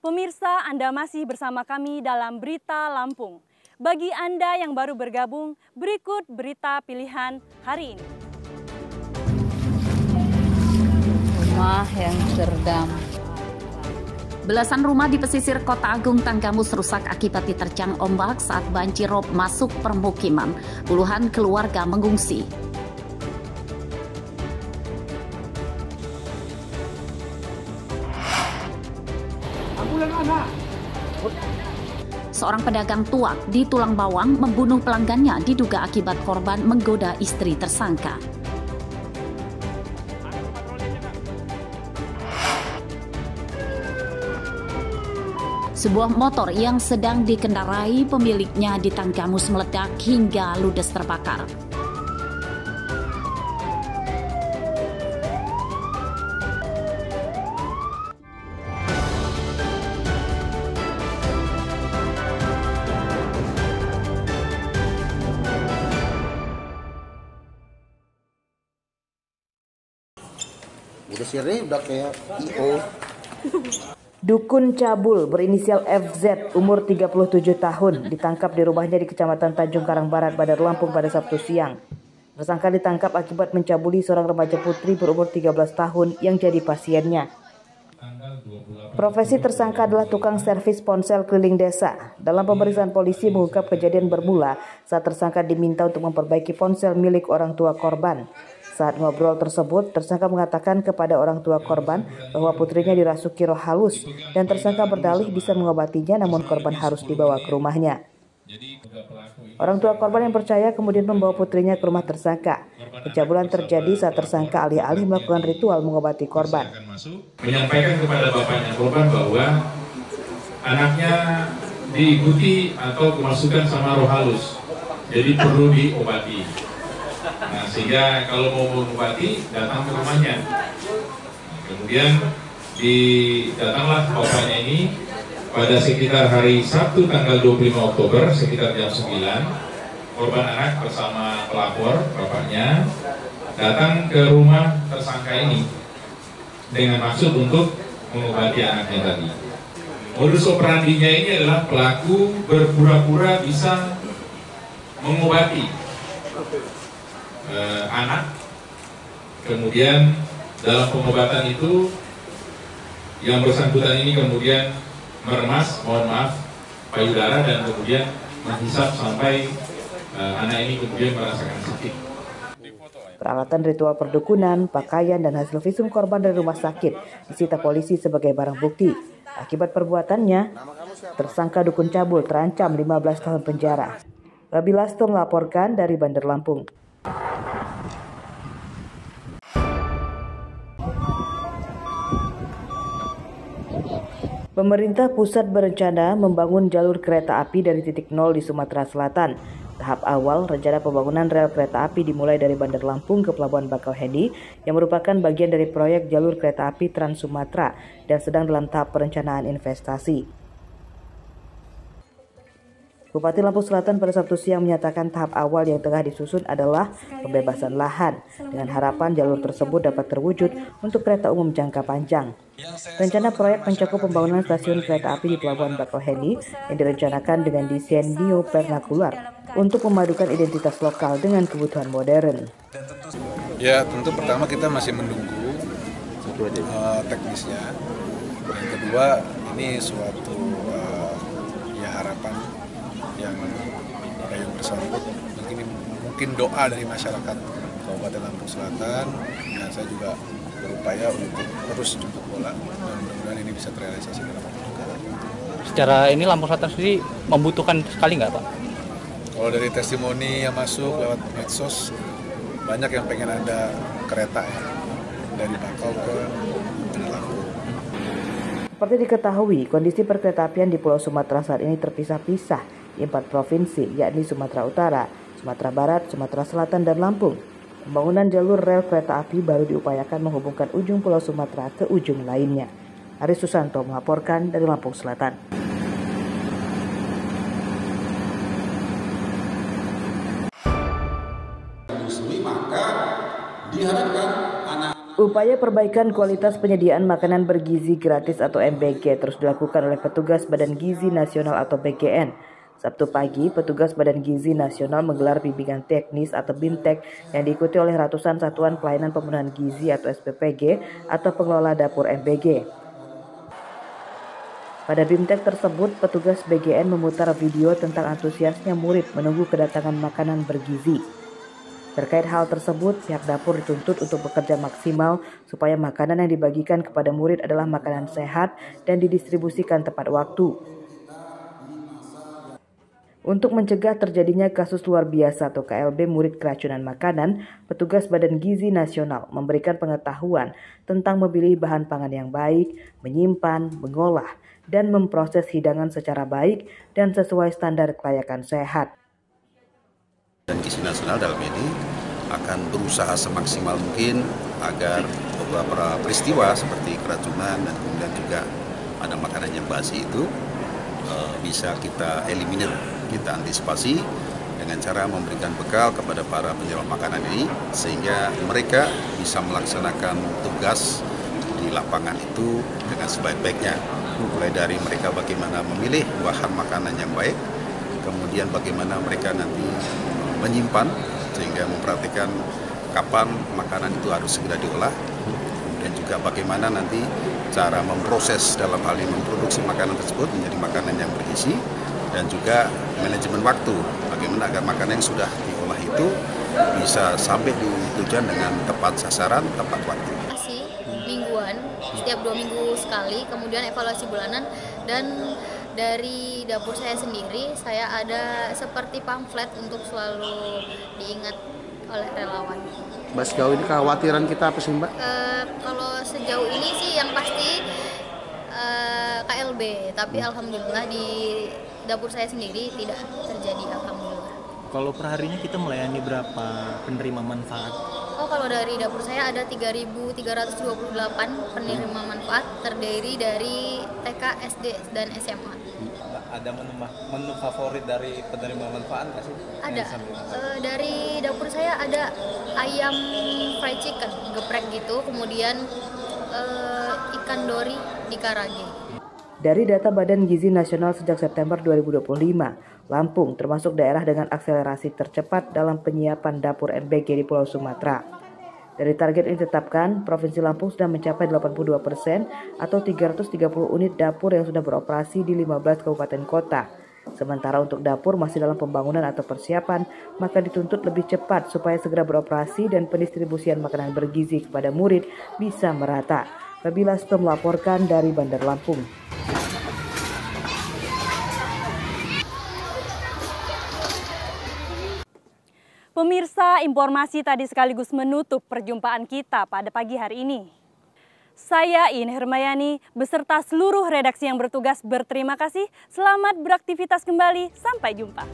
Pemirsa, Anda masih bersama kami dalam Berita Lampung. Bagi Anda yang baru bergabung, berikut berita pilihan hari ini. Rumah yang terdampak. Belasan rumah di pesisir Kota Agung Tanggamus rusak akibat diterjang ombak saat banjir rob masuk permukiman. Puluhan keluarga mengungsi. Seorang pedagang tuak di Tulang Bawang membunuh pelanggannya diduga akibat korban menggoda istri tersangka. Sebuah motor yang sedang dikendarai pemiliknya di Tanggamus meledak hingga ludes terbakar. Udah sirih, udah kayak IO. Dukun cabul berinisial FZ umur 37 tahun ditangkap di rumahnya di Kecamatan Tanjung Karang Barat, Bandar Lampung pada Sabtu siang. Tersangka ditangkap akibat mencabuli seorang remaja putri berumur 13 tahun yang jadi pasiennya. Profesi tersangka adalah tukang servis ponsel keliling desa. Dalam pemeriksaan polisi mengungkap kejadian bermula saat tersangka diminta untuk memperbaiki ponsel milik orang tua korban. Saat ngobrol tersebut, tersangka mengatakan kepada orang tua korban bahwa putrinya dirasuki roh halus dan tersangka berdalih bisa mengobatinya namun korban harus dibawa ke rumahnya. Orang tua korban yang percaya kemudian membawa putrinya ke rumah tersangka. Pencabulan terjadi saat tersangka alih-alih melakukan ritual mengobati korban. Menyampaikan kepada bapaknya korban bahwa anaknya diikuti atau kemasukan sama roh halus, jadi perlu diobati. Nah, sehingga kalau mau mengobati datang ke rumahnya. Kemudian datanglah bapaknya ini pada sekitar hari Sabtu tanggal 25 Oktober sekitar jam 9. Korban anak bersama pelapor bapaknya datang ke rumah tersangka ini dengan maksud untuk mengobati anaknya tadi. Modus operandinya ini adalah pelaku berpura-pura bisa mengobati anak, kemudian dalam pengobatan itu yang bersangkutan ini kemudian meremas, mohon maaf, payudara dan kemudian menghisap sampai anak ini kemudian merasakan sakit. Peralatan ritual perdukunan, pakaian dan hasil visum korban dari rumah sakit disita polisi sebagai barang bukti. Akibat perbuatannya, tersangka dukun cabul terancam 15 tahun penjara. Rabi Lasto melaporkan dari Bandar Lampung. Pemerintah pusat berencana membangun jalur kereta api dari titik nol di Sumatera Selatan. Tahap awal rencana pembangunan rel kereta api dimulai dari Bandar Lampung ke Pelabuhan Bakauheni yang merupakan bagian dari proyek jalur kereta api Trans Sumatera dan sedang dalam tahap perencanaan investasi. Bupati Lampung Selatan pada Sabtu siang menyatakan tahap awal yang tengah disusun adalah pembebasan lahan dengan harapan jalur tersebut dapat terwujud untuk kereta umum jangka panjang. Rencana proyek mencakup pembangunan stasiun kereta api di Pelabuhan Bakauheni yang direncanakan dengan desain neo-vernakular untuk memadukan identitas lokal dengan kebutuhan modern. Ya, tentu pertama kita masih menunggu teknisnya. Yang kedua, ini suatu harapan yang bersambut, mungkin doa dari masyarakat Kabupaten Lampung Selatan, dan saya juga berupaya untuk terus jemput bola dan mudah-mudahan ini bisa terrealisasi dalam waktu dekat. Secara ini Lampung Selatan sendiri membutuhkan sekali nggak Pak? Kalau dari testimoni yang masuk lewat medsos, banyak yang pengen ada kereta ya, dari Bakau ke Bandar Lampung. Seperti diketahui, kondisi perkeretaapian di Pulau Sumatera saat ini terpisah-pisah di 4 provinsi, yakni Sumatera Utara, Sumatera Barat, Sumatera Selatan, dan Lampung. Pembangunan jalur rel kereta api baru diupayakan menghubungkan ujung Pulau Sumatera ke ujung lainnya. Aris Susanto melaporkan dari Lampung Selatan. Maka diharapkan anak-anak Upaya perbaikan kualitas penyediaan makanan bergizi gratis atau MBG terus dilakukan oleh petugas Badan Gizi Nasional atau BGN. Sabtu pagi, petugas Badan Gizi Nasional menggelar bimbingan teknis atau BIMTEK yang diikuti oleh ratusan satuan pelayanan pemenuhan gizi atau SPPG atau pengelola dapur MBG. Pada BIMTEK tersebut, petugas BGN memutar video tentang antusiasnya murid menunggu kedatangan makanan bergizi. Terkait hal tersebut, pihak dapur dituntut untuk bekerja maksimal supaya makanan yang dibagikan kepada murid adalah makanan sehat dan didistribusikan tepat waktu. Untuk mencegah terjadinya kasus luar biasa atau KLB murid keracunan makanan, petugas Badan Gizi Nasional memberikan pengetahuan tentang memilih bahan pangan yang baik, menyimpan, mengolah, dan memproses hidangan secara baik dan sesuai standar kelayakan sehat. Dan Gizi Nasional dalam ini akan berusaha semaksimal mungkin agar beberapa peristiwa seperti keracunan dan kemudian juga ada makanan yang basi itu bisa kita eliminir, kita antisipasi dengan cara memberikan bekal kepada para penjual makanan ini sehingga mereka bisa melaksanakan tugas di lapangan itu dengan sebaik-baiknya, mulai dari mereka bagaimana memilih bahan makanan yang baik, kemudian bagaimana mereka nanti menyimpan sehingga memperhatikan kapan makanan itu harus segera diolah, dan juga bagaimana nanti cara memproses dalam hal ini memproduksi makanan tersebut menjadi makanan yang bergizi, dan juga manajemen waktu bagaimana agar makanan yang sudah diolah itu bisa sampai di tujuan dengan tepat sasaran, tepat waktu. Mingguan, setiap 2 minggu sekali, kemudian evaluasi bulanan, dan dari dapur saya sendiri, saya ada seperti pamflet untuk selalu diingat oleh relawan. Mbak, sejauh ini kekhawatiran kita apa sih, Mbak? Kalau sejauh ini sih yang pasti KLB, tapi alhamdulillah di dapur saya sendiri tidak terjadi, alhamdulillah. Kalau perharinya kita melayani berapa penerima manfaat? Oh, kalau dari dapur saya ada 3.328 penerima manfaat, terdiri dari TK, SD, dan SMA. Ada menu favorit dari penerima manfaat nggak sih? Ada. Dari dapur saya ada ayam fried chicken, geprek gitu, kemudian ikan dori di karage. Dari data Badan Gizi Nasional sejak September 2025, Lampung termasuk daerah dengan akselerasi tercepat dalam penyiapan dapur MBG di Pulau Sumatera. Dari target yang ditetapkan, Provinsi Lampung sudah mencapai 82% atau 330 unit dapur yang sudah beroperasi di 15 kabupaten kota. Sementara untuk dapur masih dalam pembangunan atau persiapan, maka dituntut lebih cepat supaya segera beroperasi dan pendistribusian makanan bergizi kepada murid bisa merata. Nabila Stom melaporkan dari Bandar Lampung. Pemirsa, informasi tadi sekaligus menutup perjumpaan kita pada pagi hari ini. Saya Ine Hermayani beserta seluruh redaksi yang bertugas berterima kasih. Selamat beraktivitas kembali. Sampai jumpa.